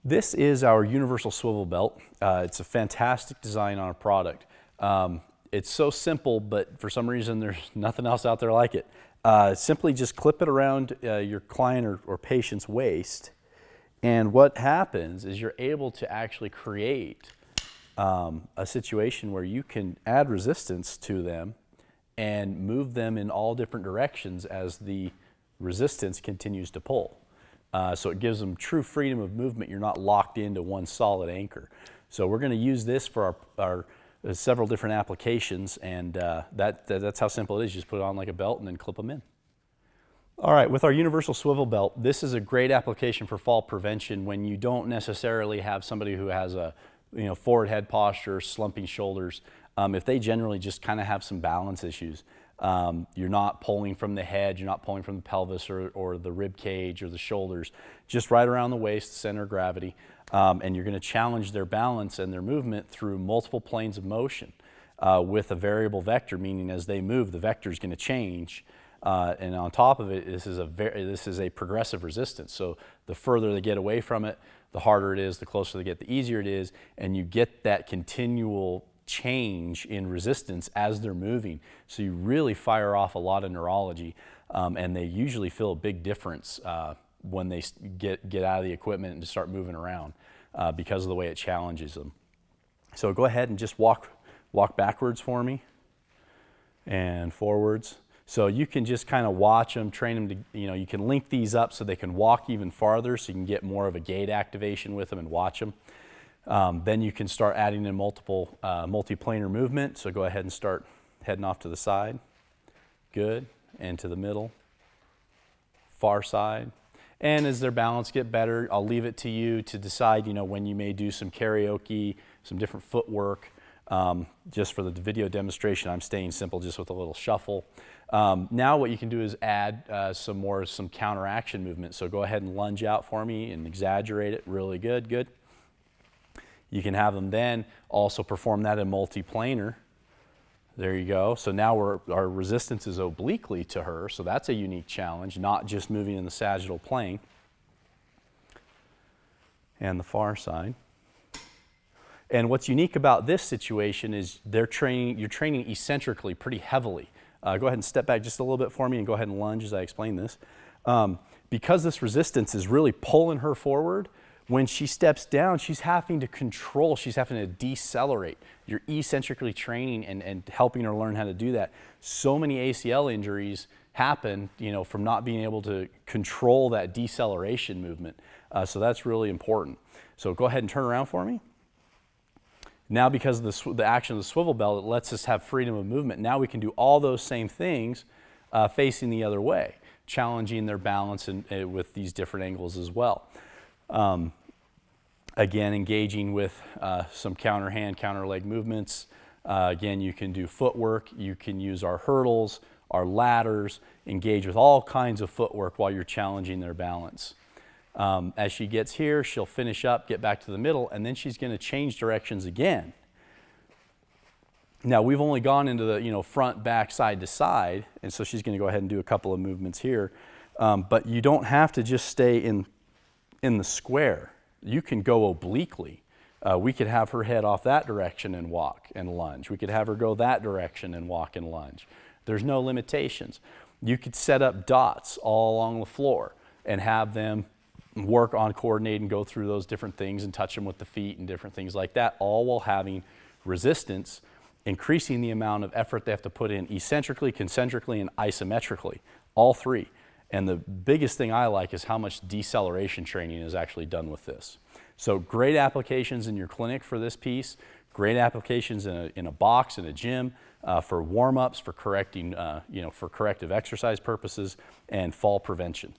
This is our universal swivel belt. It's a fantastic design on a product. It's so simple, but for some reason there's nothing else out there like it. Simply just clip it around your client or patient's waist, and what happens is you're able to actually create a situation where you can add resistance to them and move them in all different directions as the resistance continues to pull. So it gives them true freedom of movement. You're not locked into one solid anchor. So we're going to use this for our several different applications, and that's how simple it is. You just put it on like a belt and then clip them in. All right, with our universal swivel belt, this is a great application for fall prevention when you don't necessarily have somebody who has a forward head posture, slumping shoulders. If they generally just kind of have some balance issues, you're not pulling from the head, you're not pulling from the pelvis or the rib cage or the shoulders, just right around the waist, center of gravity, and you're going to challenge their balance and their movement through multiple planes of motion with a variable vector, meaning as they move, the vector is going to change. And on top of it, this is a progressive resistance. So the further they get away from it, the harder it is, the closer they get, the easier it is, and you get that continual change in resistance as they're moving. So you really fire off a lot of neurology, and they usually feel a big difference when they get out of the equipment and start moving around because of the way it challenges them. So go ahead and just walk backwards for me and forwards. So you can just kind of watch them, train them to, you can link these up so they can walk even farther, so you can get more of a gait activation with them and watch them. Then you can start adding in multiplanar movement. So go ahead and start heading off to the side. Good. And to the middle. Far side. And as their balance get better, I'll leave it to you to decide, when you may do some karaoke, some different footwork. Just for the video demonstration, I'm staying simple just with a little shuffle. Now what you can do is add some counteraction movement. So go ahead and lunge out for me and exaggerate it. Really good, good. You can have them then also perform that in multiplanar. There you go. So now our resistance is obliquely to her, so that's a unique challenge, not just moving in the sagittal plane. And the far side. And what's unique about this situation is you're training eccentrically pretty heavily. Go ahead and step back just a little bit for me and go ahead and lunge as I explain this. Because this resistance is really pulling her forward, when she steps down, she's having to control, she's having to decelerate. You're eccentrically training and helping her learn how to do that. So many ACL injuries happen, from not being able to control that deceleration movement. So that's really important. So go ahead and turn around for me. Now, because of the action of the swivel belt, it lets us have freedom of movement. Now we can do all those same things facing the other way, challenging their balance with these different angles as well. Again, engaging with some counter hand, counter leg movements. Again, you can do footwork. You can use our hurdles, our ladders, engage with all kinds of footwork while you're challenging their balance. As she gets here, she'll finish up, get back to the middle, and then she's going to change directions again. Now, we've only gone into the front, back, side to side, and so she's going to go ahead and do a couple of movements here. But you don't have to just stay in the square. You can go obliquely. We could have her head off that direction and walk and lunge. We could have her go that direction and walk and lunge. There's no limitations. You could set up dots all along the floor and have them work on coordinate and go through those different things and touch them with the feet and different things like that, all while having resistance, increasing the amount of effort they have to put in eccentrically, concentrically, and isometrically, all three. And the biggest thing I like is how much deceleration training is actually done with this. So great applications in your clinic for this piece, great applications in a box, in a gym, for warm-ups, for correcting, for corrective exercise purposes, and fall prevention.